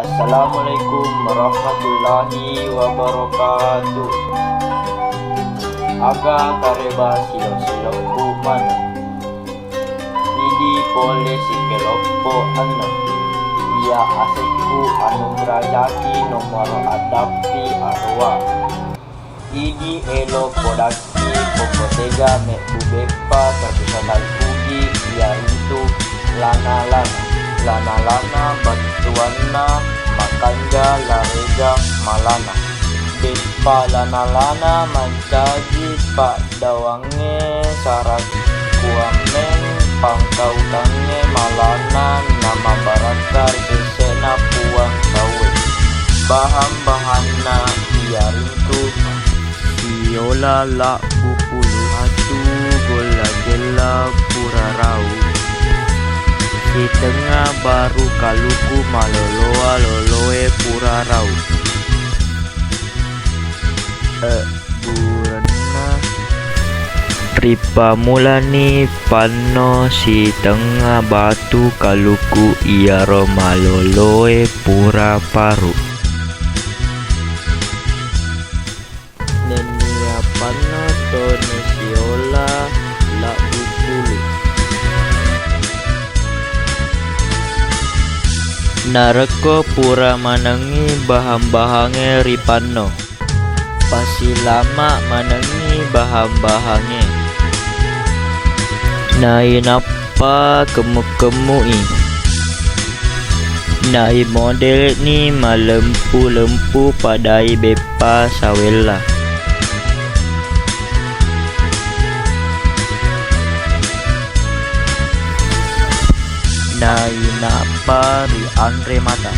Assalamualaikum warahmatullahi wabarakatuh. Aga kareba silo-silokku mana Idi pole si kelopo ana Ia asikku anu berajaki nomor adapi arwa Idi elo podaki pokotega me bubepa terpisadal pugi Ia itu lana-lana bantuanna makanja larega malana Bepa lana-lana mancaji pak dawange sarat kuameng pangkau kange malana nama barakar sesena puang sawe baham-bahana iarintu viola la bupulu atu gola jela pura rau di tengah baru kaluku maloloa loloe pura rau burana ripa mulani pano si tengah batu kaluku ia romaloloe pura paru nenia pano tone siola la bupulu nareko pura manengi baham-bahange ripano pasi lama manengi baham-bahange nai napa kemu-kemui nai model ni malempu-lempu padai bepa sawela nai napa ri andre mata